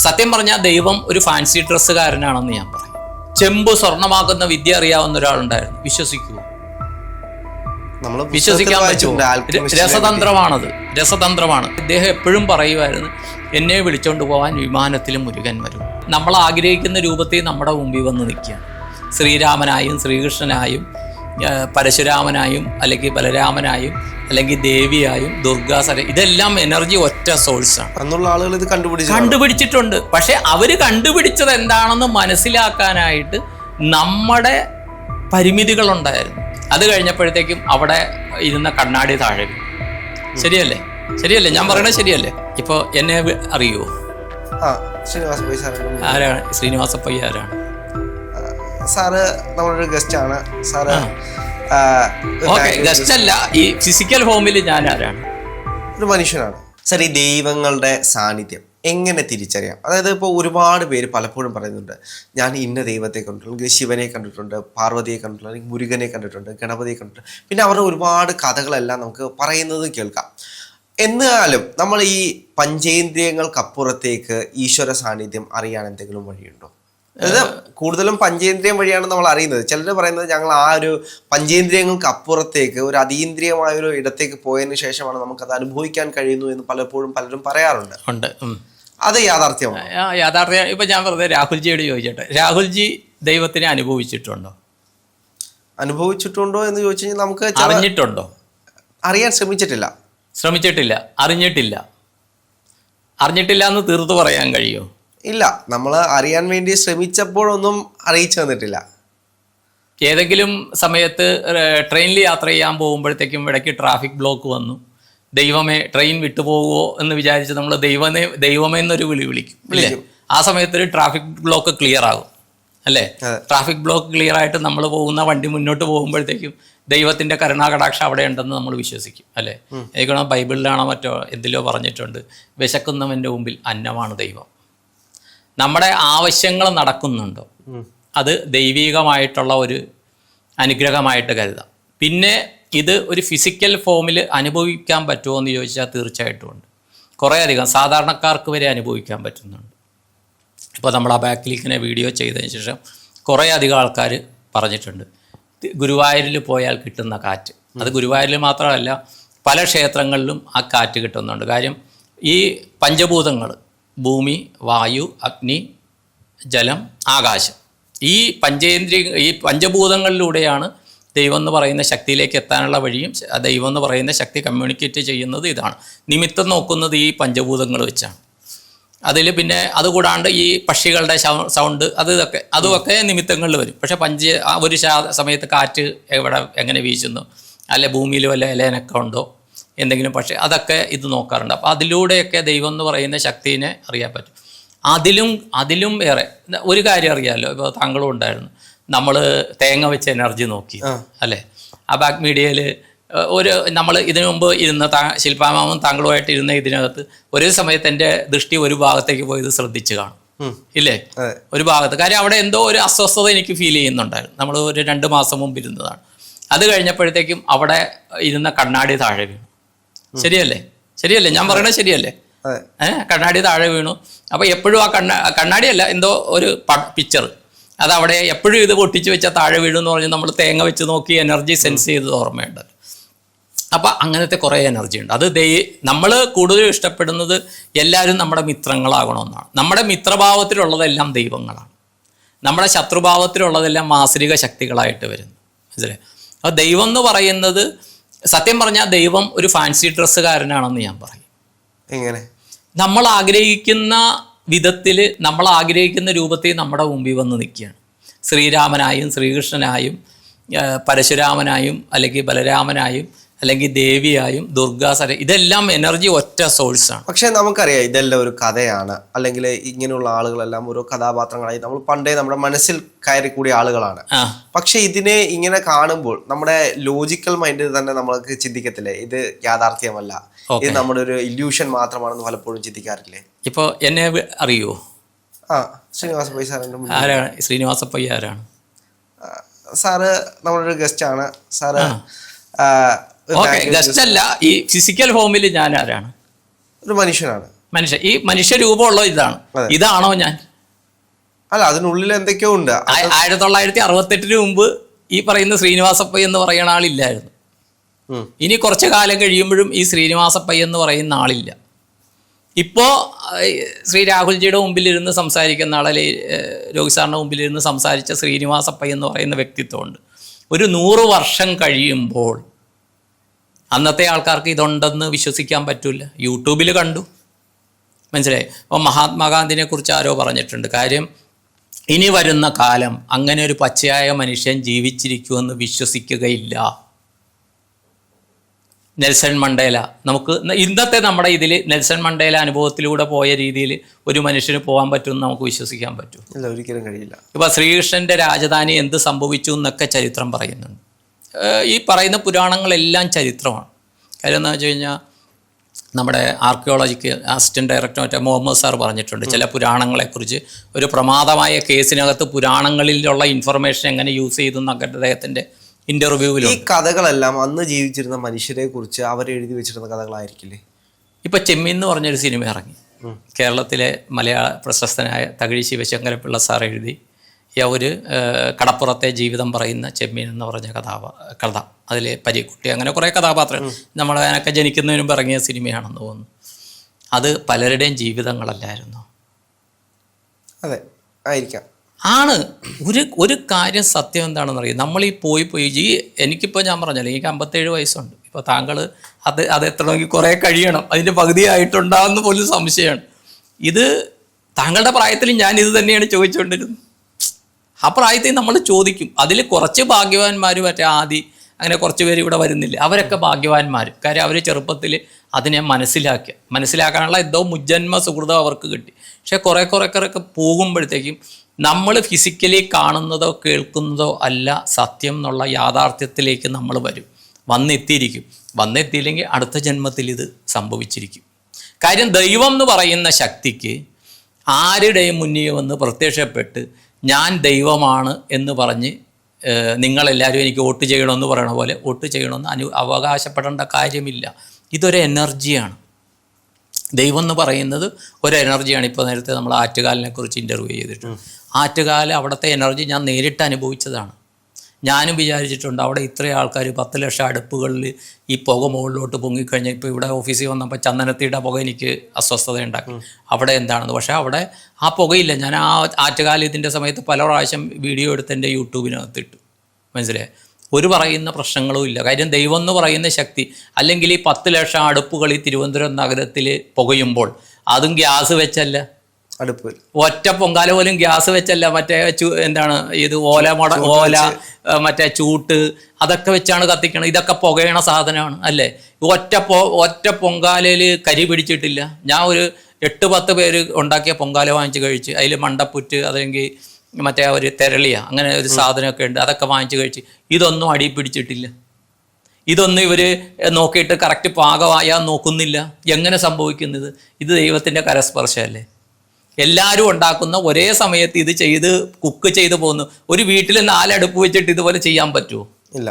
സത്യം പറഞ്ഞാൽ ദൈവം ഒരു ഫാൻസി ഡ്രസ്സുകാരനാണെന്ന് ഞാൻ പറയും. ചെമ്പ് സ്വർണ്ണമാക്കുന്ന വിദ്യ അറിയാവുന്ന ഒരാളുണ്ടായിരുന്നു. വിശ്വസിക്കുമോ? വിശ്വസിക്കാൻ പറ്റുമോ? രസതന്ത്രമാണത്, രസതന്ത്രമാണ്. ഇദ്ദേഹം എപ്പോഴും പറയുമായിരുന്നു, എന്നെ വിളിച്ചോണ്ട് പോകാൻ വിമാനത്തിലും മുരുകൻ വരും. നമ്മൾ ആഗ്രഹിക്കുന്ന രൂപത്തിൽ നമ്മുടെ മുമ്പിൽ വന്ന് നിൽക്കുകയാണ്. ശ്രീരാമനായും ശ്രീകൃഷ്ണനായും പരശുരാമനായും അല്ലെങ്കിൽ ബലരാമനായും അല്ലെങ്കിൽ ദേവിയായും ദുർഗാസര, ഇതെല്ലാം എനർജി ഒറ്റ സോഴ്സാണ്. അന്നുള്ള ആളുകൾ ഇത് കണ്ടുപിടിച്ചിട്ടുണ്ട്. പക്ഷെ അവര് കണ്ടുപിടിച്ചത് എന്താണെന്ന് മനസ്സിലാക്കാനായിട്ട് നമ്മുടെ പരിമിതികളുണ്ടായിരുന്നു. അത് കഴിഞ്ഞപ്പോഴത്തേക്കും അവിടെ ഇരുന്ന കണ്ണാടി താഴെ. ശരിയല്ലേ? ശരിയല്ലേ? ഞാൻ പറയണത് ശരിയല്ലേ? ഇപ്പൊ എന്നെ അറിയുമോ? ആരാണ് ശ്രീനിവാസപ്പയ്യ? ആരാണ് സാറ്? നമ്മളൊരു ഗസ്റ്റ് ആണ് സാറ്. ഗസ്റ്റ് അല്ല, ഈ ഫിസിക്കൽ ഫോമിൽ ഞാൻ ആരാണ്? ഒരു മനുഷ്യനാണ് സാർ. ഈ ദൈവങ്ങളുടെ സാന്നിധ്യം എങ്ങനെ തിരിച്ചറിയാം? അതായത് ഇപ്പോൾ ഒരുപാട് പേര് പലപ്പോഴും പറയുന്നുണ്ട്, ഞാൻ ഇന്ന ദൈവത്തെ കണ്ടിട്ടുണ്ട്, ശിവനെ കണ്ടിട്ടുണ്ട്, പാർവതിയെ കണ്ടിട്ടുണ്ട്, അല്ലെങ്കിൽ മുരുകനെ കണ്ടിട്ടുണ്ട്, ഗണപതിയെ കണ്ടിട്ടുണ്ട്. പിന്നെ അവരുടെ ഒരുപാട് കഥകളെല്ലാം നമുക്ക് പറയുന്നത് കേൾക്കാം. എന്നാലും നമ്മൾ ഈ പഞ്ചേന്ദ്രിയങ്ങൾക്കപ്പുറത്തേക്ക് ഈശ്വര സാന്നിധ്യം അറിയാൻ എന്തെങ്കിലും വഴിയുണ്ടോ? അതായത് കൂടുതലും പഞ്ചേന്ദ്രിയം വഴിയാണ് നമ്മൾ അറിയുന്നത്. ചിലർ പറയുന്നത് ഞങ്ങൾ ആ ഒരു പഞ്ചേന്ദ്രിയങ്ങൾക്ക് അപ്പുറത്തേക്ക് ഒരു അതീന്ദ്രിയമായ ഒരു ഇടത്തേക്ക് പോയതിനു ശേഷമാണ് നമുക്കത് അനുഭവിക്കാൻ കഴിയുന്നു എന്ന് പലരും പറയാറുണ്ട്. അത് യാഥാർത്ഥ്യമാണ്? യാഥാർത്ഥ്യം. ഇപ്പൊ ഞാൻ വെറുതെ രാഹുൽജിയോട് ചോദിച്ചോട്ടെ, രാഹുൽജി ദൈവത്തിനെ അനുഭവിച്ചിട്ടുണ്ടോ? അനുഭവിച്ചിട്ടുണ്ടോ എന്ന് ചോദിച്ചു കഴിഞ്ഞാൽ നമുക്ക് അറിഞ്ഞിട്ടുണ്ടോ? അറിയാൻ ശ്രമിച്ചിട്ടില്ല. അറിഞ്ഞിട്ടില്ല എന്ന് തീർത്ത് പറയാൻ കഴിയുമോ? ഇല്ല, നമ്മൾ അറിയാൻ വേണ്ടി ശ്രമിച്ചപ്പോഴൊന്നും അറിയിച്ചു തന്നിട്ടില്ല. ഏതെങ്കിലും സമയത്ത് ട്രെയിനിൽ യാത്ര ചെയ്യാൻ പോകുമ്പോഴത്തേക്കും ഇടയ്ക്ക് ട്രാഫിക് ബ്ലോക്ക് വന്നു, ദൈവമേ ട്രെയിൻ വിട്ടുപോകുമോ എന്ന് വിചാരിച്ച് നമ്മൾ ദൈവമേ എന്നൊരു വിളിക്കും അല്ലേ? ആ സമയത്ത് ട്രാഫിക് ബ്ലോക്ക് ക്ലിയർ ആകും അല്ലേ? ട്രാഫിക് ബ്ലോക്ക് ക്ലിയർ ആയിട്ട് നമ്മൾ പോകുന്ന വണ്ടി മുന്നോട്ട് പോകുമ്പോഴത്തേക്കും ദൈവത്തിൻ്റെ കരുണാകടാക്ഷം അവിടെ ഉണ്ടെന്ന് നമ്മൾ വിശ്വസിക്കും അല്ലേ? എനിക്കാണോ ബൈബിളിലാണോ മറ്റോ എന്തിലോ പറഞ്ഞിട്ടുണ്ട്, വിശക്കുന്നവൻ്റെ മുമ്പിൽ അന്നമാണ് ദൈവം. നമ്മുടെ ആവശ്യങ്ങൾ നടക്കുന്നുണ്ടോ, അത് ദൈവികമായിട്ടുള്ള ഒരു അനുഗ്രഹമായിട്ട് കരുതാം. പിന്നെ ഇത് ഒരു ഫിസിക്കൽ ഫോമിൽ അനുഭവിക്കാൻ പറ്റുമോ എന്ന് ചോദിച്ചാൽ തീർച്ചയായിട്ടും ഉണ്ട്. കുറേയധികം സാധാരണക്കാർക്ക് വരെ അനുഭവിക്കാൻ പറ്റുന്നുണ്ട്. ഇപ്പോൾ നമ്മൾ ആ ബാക്കിലിങ്ങനെ വീഡിയോ ചെയ്തതിന് ശേഷം കുറേയധികം ആൾക്കാർ പറഞ്ഞിട്ടുണ്ട്, ഗുരുവായൂരിൽ പോയാൽ കിട്ടുന്ന കാറ്റ്. അത് ഗുരുവായൂരിൽ മാത്രമല്ല, പല ക്ഷേത്രങ്ങളിലും ആ കാറ്റ് കിട്ടുന്നുണ്ട്. കാര്യം ഈ പഞ്ചഭൂതങ്ങൾ, ഭൂമി, വായു, അഗ്നി, ജലം, ആകാശം, ഈ പഞ്ചഭൂതങ്ങളിലൂടെയാണ് ദൈവം എന്ന് പറയുന്ന ശക്തിയിലേക്ക് എത്താനുള്ള വഴിയും. ദൈവം എന്ന് പറയുന്ന ശക്തി കമ്മ്യൂണിക്കേറ്റ് ചെയ്യുന്നത് ഇതാണ്. നിമിത്തം നോക്കുന്നത് ഈ പഞ്ചഭൂതങ്ങൾ വെച്ചാണ്. അതിൽ പിന്നെ അതുകൂടാണ്ട് ഈ പക്ഷികളുടെ സൗണ്ട് അതുമൊക്കെ നിമിത്തങ്ങളിൽ വരും. പക്ഷെ ഒരു സമയത്ത് കാറ്റ് എങ്ങനെ വീശുന്നു, അല്ലെ ഭൂമിയിൽ വല്ല ഇലനൊക്കെ ഉണ്ടോ, എന്തെങ്കിലും പക്ഷേ അതൊക്കെ ഇത് നോക്കാറുണ്ട്. അപ്പോൾ അതിലൂടെയൊക്കെ ദൈവം എന്ന് പറയുന്ന ശക്തിനെ അറിയാൻ പറ്റും. അതിലും ഏറെ ഒരു കാര്യം അറിയാമല്ലോ, ഇപ്പോൾ താങ്കളും ഉണ്ടായിരുന്നു, നമ്മൾ തേങ്ങ വെച്ച് എനർജി നോക്കി അല്ലേ? ആ ബാക്ക് മീഡിയയിൽ നമ്മൾ ഇതിനു മുമ്പ് ഇരുന്ന ശില്പാമാവും താങ്കളുമായിട്ട് ഇരുന്ന ഇതിനകത്ത് ഒരേ സമയത്ത് എൻ്റെ ദൃഷ്ടി ഒരു ഭാഗത്തേക്ക് പോയത് ശ്രദ്ധിച്ച് കാണും ഇല്ലേ? ഒരു ഭാഗത്ത്. കാര്യം അവിടെ എന്തോ ഒരു അസ്വസ്ഥത എനിക്ക് ഫീൽ ചെയ്യുന്നുണ്ടായിരുന്നു. നമ്മൾ ഒരു 2 മാസം മുമ്പ് ഇരുന്നതാണ്. അത് കഴിഞ്ഞപ്പോഴത്തേക്കും അവിടെ ഇരുന്ന കണ്ണാടി താഴെ വീണു. ശരിയല്ലേ? ഞാൻ പറയണത് ശരിയല്ലേ? കണ്ണാടി താഴെ വീണു. അപ്പോൾ എപ്പോഴും ആ കണ്ണാടിയല്ല, എന്തോ ഒരു പിക്ചർ അതവിടെ എപ്പോഴും ഇത് പൊട്ടിച്ച് വെച്ചാൽ താഴെ വീഴും എന്ന് പറഞ്ഞ് നമ്മൾ തേങ്ങ വെച്ച് നോക്കി എനർജി സെൻസ് ചെയ്തത് ഓർമ്മയുണ്ട്. അപ്പം അങ്ങനത്തെ കുറേ എനർജി ഉണ്ട്. അത് നമ്മൾ കൂടുതലും ഇഷ്ടപ്പെടുന്നത് എല്ലാവരും നമ്മുടെ മിത്രങ്ങളാകണമെന്നാണ്. നമ്മുടെ മിത്രഭാവത്തിലുള്ളതെല്ലാം ദൈവങ്ങളാണ്, നമ്മുടെ ശത്രുഭാവത്തിലുള്ളതെല്ലാം മാസുരിക ശക്തികളായിട്ട് വരുന്നു. മനസ്സിലായി? അപ്പോൾ ദൈവം എന്ന് പറയുന്നത്, സത്യം പറഞ്ഞാൽ ദൈവം ഒരു ഫാൻസി ഡ്രസ്സുകാരനാണെന്ന് ഞാൻ പറയും. എങ്ങനെ? നമ്മൾ ആഗ്രഹിക്കുന്ന വിധത്തിൽ, നമ്മൾ ആഗ്രഹിക്കുന്ന രൂപത്തിൽ നമ്മുടെ മുമ്പിൽ വന്ന് നിൽക്കുകയാണ്. ശ്രീരാമനായും ശ്രീകൃഷ്ണനായും പരശുരാമനായും അല്ലെങ്കിൽ ബലരാമനായും അല്ലെങ്കിൽ ദേവിയായും ദുർഗാസര, ഇതെല്ലാം എനർജി ഒറ്റ സോഴ്സാണ്. പക്ഷെ നമുക്കറിയാം ഇതെല്ലാം ഒരു കഥയാണ്, അല്ലെങ്കിൽ ഇങ്ങനെയുള്ള ആളുകളെല്ലാം ഓരോ കഥാപാത്രങ്ങളായി നമ്മൾ പണ്ടേ നമ്മുടെ മനസ്സിൽ കയറി കൂടിയ ആളുകളാണ്. പക്ഷെ ഇതിനെ ഇങ്ങനെ കാണുമ്പോൾ നമ്മുടെ ലോജിക്കൽ മൈൻഡിൽ തന്നെ നമ്മൾക്ക് ചിന്തിക്കത്തില്ലേ ഇത് യാഥാർത്ഥ്യമല്ല, ഇത് നമ്മുടെ ഒരു ഇല്യൂഷൻ മാത്രമാണെന്ന് പലപ്പോഴും ചിന്തിക്കാറില്ലേ? ഇപ്പോൾ എന്നെ അറിയുമോ? ശ്രീനിവാസപ്പയ്യ സാറിന്റെ. ആരാണ് ശ്രീനിവാസപ്പയ്യ? ആരാണ് സാറ്? നമ്മളൊരു ഗസ്റ്റ് ആണ് സാറ്. ഗസ്റ്റ് അല്ല, ഈ ഫിസിക്കൽ ഫോമിൽ ഞാൻ ആരാണ്? ഒരു മനുഷ്യനാണ്. ഈ മനുഷ്യരൂപമുള്ള ഇതാണോ ഞാൻ? അല്ല, അതിനുള്ളിൽ എന്തൊക്കെയോ ഉണ്ട്. 1968 മുമ്പ് ഈ പറയുന്ന ശ്രീനിവാസപ്പൈ എന്ന് പറയുന്ന ആളില്ലായിരുന്നു. ഇനി കുറച്ച് കാലം കഴിയുമ്പോഴും ഈ ശ്രീനിവാസപ്പൈ എന്ന് പറയുന്ന ആളില്ല. ഇപ്പോൾ ശ്രീ രാഹുൽജിയുടെ മുമ്പിലിരുന്ന് സംസാരിക്കുന്ന ആളെ, രോഹിത് സാറിൻ്റെ മുമ്പിലിരുന്ന് സംസാരിച്ച ശ്രീനിവാസപ്പൈ എന്ന് പറയുന്ന വ്യക്തിത്വമുണ്ട്. ഒരു 100 വർഷം കഴിയുമ്പോൾ അന്നത്തെ ആൾക്കാർക്ക് ഇതുണ്ടെന്ന് വിശ്വസിക്കാൻ പറ്റില്ല. യൂട്യൂബിൽ കണ്ടു, മനസ്സിലായി. അപ്പോൾ മഹാത്മാഗാന്ധിനെ കുറിച്ച് ആരോ പറഞ്ഞിട്ടുണ്ട്, കാര്യം ഇനി വരുന്ന കാലം അങ്ങനെ ഒരു പച്ചയായ മനുഷ്യൻ ജീവിച്ചിരിക്കുമെന്ന് വിശ്വസിക്കുകയില്ല. നെൽസൺ മണ്ടേല, നമുക്ക് ഇന്നത്തെ നമ്മുടെ ഇതിൽ നെൽസൺ മണ്ടേല അനുഭവത്തിലൂടെ പോയ രീതിയിൽ ഒരു മനുഷ്യന് പോകാൻ പറ്റുമെന്ന് നമുക്ക് വിശ്വസിക്കാൻ പറ്റും? ഇല്ല, ഒരിക്കലും കഴിയില്ല. ഇപ്പോൾ ശ്രീകൃഷ്ണൻ്റെ രാജധാനി എന്ത് സംഭവിച്ചു എന്നൊക്കെ ചരിത്രം പറയുന്നുണ്ട്. ഈ പറയുന്ന പുരാണങ്ങളെല്ലാം ചരിത്രമാണ്. കാര്യം എന്താ വെച്ച് കഴിഞ്ഞാൽ നമ്മുടെ ആർക്കിയോളജിക്ക് അസിസ്റ്റൻറ്റ് ഡയറക്ടർ മറ്റേ മുഹമ്മദ് സാർ പറഞ്ഞിട്ടുണ്ട്, ചില പുരാണങ്ങളെക്കുറിച്ച് ഒരു പ്രമാദമായ കേസിനകത്ത് പുരാണങ്ങളിലുള്ള ഇൻഫർമേഷൻ എങ്ങനെ യൂസ് ചെയ്തു എന്നൊക്കെ അദ്ദേഹത്തിൻ്റെ ഇൻ്റർവ്യൂവിൽ. ഈ കഥകളെല്ലാം അന്ന് ജീവിച്ചിരുന്ന മനുഷ്യരെ കുറിച്ച് അവർ എഴുതി വെച്ചിരുന്ന കഥകളായിരിക്കില്ലേ? ഇപ്പം ചെമ്മീൻ എന്ന് പറഞ്ഞൊരു സിനിമ ഇറങ്ങി, കേരളത്തിലെ മലയാള പ്രശസ്തനായ തകഴി ശിവശങ്കരപിള്ള സാർ എഴുതി ഒരു കടപ്പുറത്തെ ജീവിതം പറയുന്ന ചെമ്മീൻ എന്ന് പറഞ്ഞ കഥ. അതിൽ പരിക്കുട്ടി അങ്ങനെ കുറേ കഥാപാത്രങ്ങൾ നമ്മളതിനൊക്കെ ജനിക്കുന്നതിന് മുമ്പ് ഇറങ്ങിയ സിനിമയാണെന്ന് തോന്നുന്നു. അത് പലരുടെയും ജീവിതങ്ങളല്ലായിരുന്നു. അതെ, ആയിരിക്കാം. ആണ്. ഒരു കാര്യം സത്യം എന്താണെന്ന് അറിയാം, നമ്മൾ ഈ പോയി എനിക്കിപ്പോൾ ഞാൻ പറഞ്ഞല്ലോ, എനിക്ക് 57 വയസ്സുണ്ട്. ഇപ്പോൾ താങ്കൾ അത് എത്തണമെങ്കിൽ കുറേ കഴിയണം, അതിൻ്റെ പകുതിയായിട്ടുണ്ടാകുന്ന പോലും സംശയമാണ്. ഇത് താങ്കളുടെ പ്രായത്തിൽ ഞാൻ ഇത് തന്നെയാണ് ചോദിച്ചുകൊണ്ടിരുന്നത്. ആ പ്രായത്തിൽ നമ്മൾ ചോദിക്കും. അതിൽ കുറച്ച് ഭാഗ്യവാന്മാർ, മറ്റേ അങ്ങനെ കുറച്ച് പേര് ഇവിടെ വരുന്നില്ല, അവരൊക്കെ ഭാഗ്യവാന്മാർ. കാര്യം അവർ ചെറുപ്പത്തിൽ അതിനെ മനസ്സിലാക്കാനുള്ള എന്തോ മുജ്ജന്മ സുഹൃതം അവർക്ക് കിട്ടി. പക്ഷേ കുറേ പോകുമ്പോഴത്തേക്കും നമ്മൾ ഫിസിക്കലി കാണുന്നതോ കേൾക്കുന്നതോ അല്ല സത്യം എന്നുള്ള യാഥാർത്ഥ്യത്തിലേക്ക് നമ്മൾ വന്നെത്തിയില്ലെങ്കിൽ അടുത്ത ജന്മത്തിൽ ഇത് സംഭവിച്ചിരിക്കും. കാര്യം ദൈവം എന്ന് പറയുന്ന ശക്തിക്ക് ആരുടെയും മുന്നിൽ വന്ന് പ്രത്യക്ഷപ്പെട്ട് ഞാൻ ദൈവമാണ് എന്ന് പറഞ്ഞ് നിങ്ങളെല്ലാവരും എനിക്ക് വോട്ട് ചെയ്യണമെന്ന് പറയണ പോലെ വോട്ട് ചെയ്യണമെന്ന് അവകാശപ്പെടേണ്ട കാര്യമില്ല. ഇതൊരു എനർജിയാണ്. ദൈവം എന്ന് പറയുന്നത് ഒരു എനർജിയാണ്. ഇപ്പോൾ നേരത്തെ നമ്മൾ ആറ്റുകാലിനെ കുറിച്ച് ഇൻ്റർവ്യൂ ചെയ്തിട്ടുണ്ട്. ആറ്റുകാൽ അവിടുത്തെ എനർജി ഞാൻ നേരിട്ട് അനുഭവിച്ചതാണ്. ഞാനും വിചാരിച്ചിട്ടുണ്ട് അവിടെ ഇത്രയും ആൾക്കാർ 10 ലക്ഷം അടുപ്പുകളിൽ ഈ പുക മുകളിലോട്ട് പൊങ്ങിക്കഴിഞ്ഞാൽ, ഇപ്പോൾ ഇവിടെ ഓഫീസിൽ വന്നപ്പോൾ ചന്ദനത്തിയുടെ പുക എനിക്ക് അസ്വസ്ഥത ഉണ്ടാക്കി. അവിടെ എന്താണെന്ന്, പക്ഷേ അവിടെ ആ പുകയില്ല. ഞാൻ ആ ആറ്റുകാലത്തിൻ്റെ സമയത്ത് പല പ്രാവശ്യം വീഡിയോ എടുത്ത് എൻ്റെ യൂട്യൂബിനകത്തിട്ടു, മനസ്സിലായി. ഒരു പറയുന്ന പ്രശ്നങ്ങളും ഇല്ല. കാര്യം ദൈവം എന്ന് പറയുന്ന ശക്തി, അല്ലെങ്കിൽ ഈ 10 ലക്ഷം അടുപ്പുകൾ ഈ തിരുവനന്തപുരം നഗരത്തിൽ പുകയുമ്പോൾ അതും ഗ്യാസ് വെച്ചല്ല, അടുപ്പ് ഒറ്റ പൊങ്കാല പോലും ഗ്യാസ് വെച്ചല്ല, മറ്റേ എന്താണ് ഇത് ഓല മറ്റേ ചൂട്ട് അതൊക്കെ വെച്ചാണ് കത്തിക്കണം. ഇതൊക്കെ പുകയണ സാധനമാണ് അല്ലേ. ഒറ്റ പൊങ്കാലയിൽ കരി പിടിച്ചിട്ടില്ല. ഞാൻ ഒരു 8-10 പേര് ഉണ്ടാക്കിയ പൊങ്കാല വാങ്ങിച്ച് കഴിച്ച്, അതിൽ മണ്ടപ്പുറ്റ് അല്ലെങ്കിൽ മറ്റേ ഒരു തെരളിയ അങ്ങനെ ഒരു സാധനമൊക്കെ ഉണ്ട്, അതൊക്കെ വാങ്ങിച്ച് കഴിച്ച്. ഇതൊന്നും അടി പിടിച്ചിട്ടില്ല. ഇതൊന്നും ഇവർ നോക്കിയിട്ട് കറക്റ്റ് പാകമായാൽ നോക്കുന്നില്ല. എങ്ങനെ സംഭവിക്കുന്നത്? ഇത് ദൈവത്തിൻ്റെ കരസ്പർശമല്ലേ. എല്ലാവരും ഉണ്ടാക്കുന്ന ഒരേ സമയത്ത് ഇത് ചെയ്ത് കുക്ക് ചെയ്ത് പോകുന്നു. ഒരു വീട്ടിൽ 4 അടുപ്പ് വെച്ചിട്ട് ഇതുപോലെ ചെയ്യാൻ പറ്റുമോ? ഇല്ല.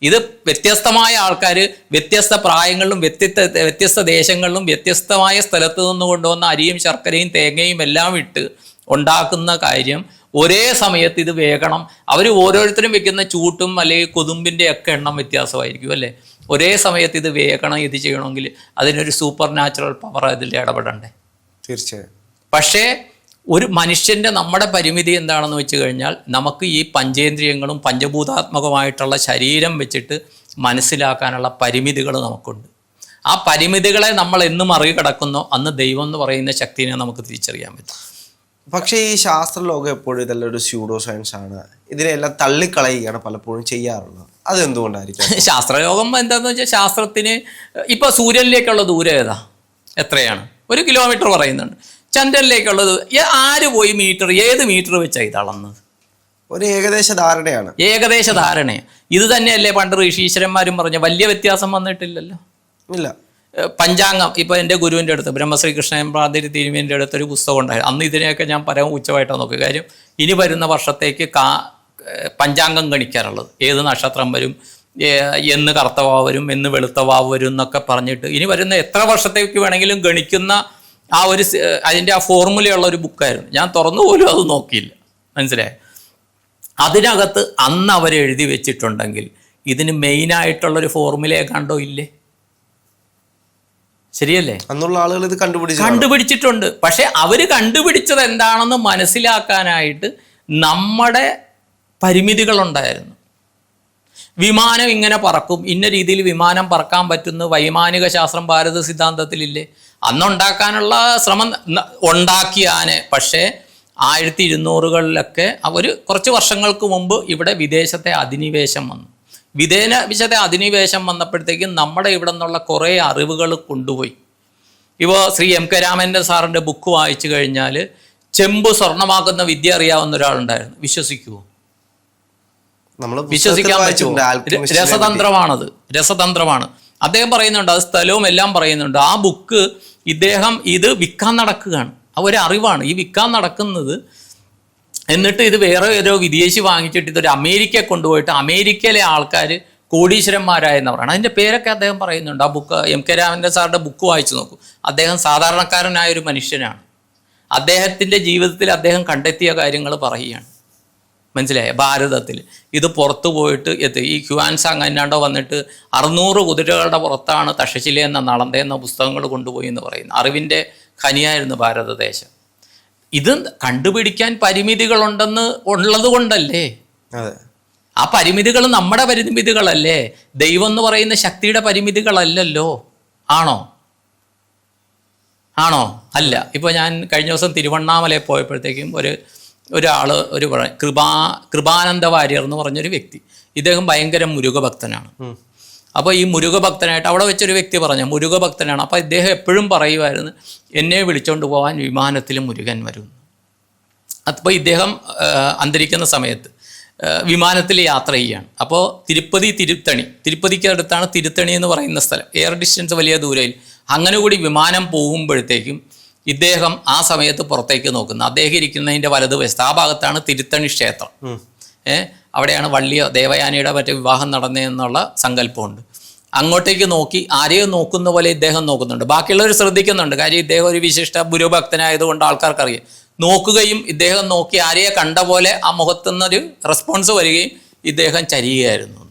ഇത് വ്യത്യസ്തമായ ആൾക്കാർ വ്യത്യസ്ത പ്രായങ്ങളിലും വ്യത്യസ്ത ദേശങ്ങളിലും വ്യത്യസ്തമായ സ്ഥലത്ത് നിന്ന് കൊണ്ടുവന്ന അരിയും ശർക്കരയും തേങ്ങയും എല്ലാം ഇട്ട് ഉണ്ടാക്കുന്ന കാര്യം ഒരേ സമയത്ത് ഇത് വേകണം. അവർ ഓരോരുത്തരും വെക്കുന്ന ചൂട്ടും അല്ലെങ്കിൽ കൊതുമ്പിൻ്റെ ഒക്കെ എണ്ണം വ്യത്യാസമായിരിക്കും അല്ലേ. ഒരേ സമയത്ത് ഇത് വേകണം, ഇത് ചെയ്യണമെങ്കിൽ അതിനൊരു സൂപ്പർ നാച്ചുറൽ പവർ അതിൽ ഇടപെടണ്ടേ? തീർച്ചയായും. പക്ഷേ ഒരു മനുഷ്യൻ്റെ നമ്മുടെ പരിമിതി എന്താണെന്ന് വെച്ച് കഴിഞ്ഞാൽ, നമുക്ക് ഈ പഞ്ചേന്ദ്രിയങ്ങളും പഞ്ചഭൂതാത്മകമായിട്ടുള്ള ശരീരം വെച്ചിട്ട് മനസ്സിലാക്കാനുള്ള പരിമിതികൾ നമുക്കുണ്ട്. ആ പരിമിതികളെ നമ്മൾ എന്ന് മറികടക്കുന്നോ അന്ന് ദൈവം എന്ന് പറയുന്ന ശക്തിനെ നമുക്ക് തിരിച്ചറിയാൻ പറ്റും. പക്ഷേ ഈ ശാസ്ത്രലോകം എപ്പോഴും ഇതെല്ലാം ഒരു സ്യൂഡോ സയൻസ് ആണ്, ഇതിനെല്ലാം തള്ളിക്കളയുകയാണ് പലപ്പോഴും ചെയ്യാറുള്ളത്. അതെന്തുകൊണ്ടായിരിക്കും? ശാസ്ത്രലോകം എന്താണെന്ന് വെച്ചാൽ, ശാസ്ത്രത്തിന് ഇപ്പോൾ സൂര്യനിലേക്കുള്ള ദൂരം എത്രയാണ്? 1 കിലോമീറ്റർ പറയുന്നുണ്ട്. ചന്ദ്രനിലേക്കുള്ളത് ആര് പോയി ഏത് മീറ്റർ വെച്ചാൽ ഇത് അളന്നത്? ഒരു ഏകദേശ ധാരണയാണ്. ഇത് തന്നെയല്ലേ പണ്ട് ഋഷീശ്വരന്മാരും പറഞ്ഞ, വലിയ വ്യത്യാസം വന്നിട്ടില്ലല്ലോ. ഇല്ല. പഞ്ചാംഗം ഇപ്പോൾ എൻ്റെ ഗുരുവിൻ്റെ അടുത്ത് ബ്രഹ്മശ്രീ കൃഷ്ണൻ പ്രാതിരി തിരുമേൻ്റെ അടുത്തൊരു പുസ്തകം ഉണ്ടായിരുന്നു. അന്ന് ഇതിനെയൊക്കെ ഞാൻ പരമ ഉച്ചമായിട്ടാണ് നോക്കുക. കാര്യം ഇനി വരുന്ന വർഷത്തേക്ക് പഞ്ചാംഗം ഗണിക്കാറുള്ളത്, ഏത് നക്ഷത്രം വരും, എന്ന് കറുത്ത വാവ് വരും, എന്ന് വെളുത്ത വാവ് വരും എന്നൊക്കെ പറഞ്ഞിട്ട് ഇനി വരുന്ന എത്ര വർഷത്തേക്ക് വേണമെങ്കിലും ഗണിക്കുന്ന ആ ഒരു അതിൻ്റെ ആ ഫോർമുലയുള്ള ഒരു ബുക്കായിരുന്നു. ഞാൻ തുറന്നു പോലും അത് നോക്കിയില്ല. മനസ്സിലായോ? അതിനകത്ത് അന്ന് അവർ എഴുതി വെച്ചിട്ടുണ്ടെങ്കിൽ ഇതിന് മെയിനായിട്ടുള്ളൊരു ഫോർമുലയെ കണ്ടോ ഇല്ലേ? ശരിയല്ലേ? അന്നുള്ള ആളുകൾ ഇത് കണ്ടുപിടിച്ചിട്ടുണ്ട്. പക്ഷെ അവർ കണ്ടുപിടിച്ചത് എന്താണെന്ന് മനസ്സിലാക്കാനായിട്ട് നമ്മുടെ പരിമിതികളുണ്ടായിരുന്നു. വിമാനം ഇങ്ങനെ പറക്കും, ഇന്ന രീതിയിൽ വിമാനം പറക്കാൻ പറ്റുന്ന വൈമാനിക ശാസ്ത്രം ഭാരത സിദ്ധാന്തത്തിലില്ലേ? അന്നുണ്ടാക്കാനുള്ള ശ്രമം ഉണ്ടാക്കിയാനെ. പക്ഷേ 1200-കളിലൊക്കെ അവർ കുറച്ച് വർഷങ്ങൾക്ക് മുമ്പ് ഇവിടെ വിദേശത്തെ അധിനിവേശം വന്നു. വിദേശത്തെ അധിനിവേശം വന്നപ്പോഴത്തേക്കും നമ്മുടെ ഇവിടെ നിന്നുള്ള കുറേ അറിവുകൾ കൊണ്ടുപോയി. ഇപ്പോൾ ശ്രീ എം കെ രാമൻ്റെ സാറിൻ്റെ ബുക്ക് വായിച്ചു കഴിഞ്ഞാൽ ചെമ്പ് സ്വർണ്ണമാക്കുന്ന വിദ്യ അറിയാവുന്ന ഒരാളുണ്ടായിരുന്നു. വിശ്വസിക്കുമോ? വിശ്വസിക്കാൻ പറ്റുമോ? രസതന്ത്രമാണത്, രസതന്ത്രമാണ്. അദ്ദേഹം പറയുന്നുണ്ട്, അത് സ്ഥലവും എല്ലാം പറയുന്നുണ്ട്. ആ ബുക്ക് ഇദ്ദേഹം ഇത് വിൽക്കാൻ നടക്കുകയാണ്. ഒരു അറിവാണ് ഈ വിൽക്കാൻ നടക്കുന്നത്. എന്നിട്ട് ഇത് വേറെ ഏതോ വിദേശി വാങ്ങിച്ചിട്ട് ഇതൊരു അമേരിക്കയെ കൊണ്ടുപോയിട്ട് അമേരിക്കയിലെ ആൾക്കാർ കോടീശ്വരന്മാരായെന്ന് പറയണം. അതിൻ്റെ പേരൊക്കെ അദ്ദേഹം പറയുന്നുണ്ട്. ആ ബുക്ക് എം കെ രാമൻ്റെ സാറിൻ്റെ ബുക്ക് വായിച്ചു നോക്കൂ. അദ്ദേഹം സാധാരണക്കാരനായൊരു മനുഷ്യനാണ്. അദ്ദേഹത്തിൻ്റെ ജീവിതത്തിൽ അദ്ദേഹം കണ്ടെത്തിയ കാര്യങ്ങൾ പറയുകയാണ്. മനസ്സിലായ? ഭാരതത്തിൽ ഇത് പുറത്തു പോയിട്ട് ഈ ഹ്യുവാൻസാങ് എന്നാണ്ടോ വന്നിട്ട് 600 കുതിരകളുടെ പുറത്താണ് തക്ഷശില എന്ന നളന്ത എന്ന പുസ്തകങ്ങൾ കൊണ്ടുപോയി എന്ന് പറയുന്നു. അറിവിൻ്റെ ഖനിയായിരുന്നു ഭാരതദേശം. ഇത് കണ്ടുപിടിക്കാൻ പരിമിതികളുണ്ടെന്ന് ഉള്ളത് കൊണ്ടല്ലേ? ആ പരിമിതികൾ നമ്മുടെ പരിമിതികളല്ലേ? ദൈവം എന്ന് പറയുന്ന ശക്തിയുടെ പരിമിതികളല്ലല്ലോ. ആണോ? അല്ല. ഇപ്പോൾ ഞാൻ കഴിഞ്ഞ ദിവസം തിരുവണ്ണാമലയിൽ പോയപ്പോഴത്തേക്കും ഒരാൾ കൃപാനന്ദ വാര്യർ എന്ന് പറഞ്ഞൊരു വ്യക്തി. ഇദ്ദേഹം ഭയങ്കര മുരുകഭക്തനാണ്. അപ്പോൾ ഈ മുരുകഭക്തനായിട്ട് അവിടെ വെച്ചൊരു വ്യക്തി പറഞ്ഞു മുരുകഭക്തനാണ്. അപ്പോൾ ഇദ്ദേഹം എപ്പോഴും പറയുമായിരുന്നു, എന്നെ വിളിച്ചുകൊണ്ട് പോകാൻ വിമാനത്തിൽ മുരുകൻ വരും. അപ്പോൾ ഇദ്ദേഹം അന്തരിക്കുന്ന സമയത്ത് വിമാനത്തിൽ യാത്ര ചെയ്യുകയാണ്. അപ്പോൾ തിരുപ്പതിക്ക് അടുത്താണ് തിരുത്തണി എന്ന് പറയുന്ന സ്ഥലം. എയർ ഡിസ്റ്റൻസ് വലിയ ദൂരയിൽ. അങ്ങനെ കൂടി വിമാനം പോകുമ്പോഴത്തേക്കും ഇദ്ദേഹം ആ സമയത്ത് പുറത്തേക്ക് നോക്കുന്നു. അദ്ദേഹം ഇരിക്കുന്നതിൻ്റെ വലതുവശത്ത് ആ ഭാഗത്താണ് തിരുത്തണി ക്ഷേത്രം. അവിടെയാണ് വള്ളിയോ ദേവയാനിയുടെ മറ്റേ വിവാഹം നടന്നതെന്നുള്ള സങ്കല്പമുണ്ട്. അങ്ങോട്ടേക്ക് നോക്കി ആരെയോ നോക്കുന്ന പോലെ ഇദ്ദേഹം നോക്കുന്നുണ്ട്. ബാക്കിയുള്ളവർ ശ്രദ്ധിക്കുന്നുണ്ട്. കാര്യം ഇദ്ദേഹം ഒരു വിശിഷ്ട ഗുരുഭക്തനായതുകൊണ്ട് ആൾക്കാർക്കറിയാം. നോക്കുകയും ഇദ്ദേഹം നോക്കി ആരെയെ കണ്ട പോലെ ആ മുഖത്തുനിന്നൊരു റെസ്പോൺസ് വരികയും ഇദ്ദേഹം ചരിയുകയായിരുന്നു.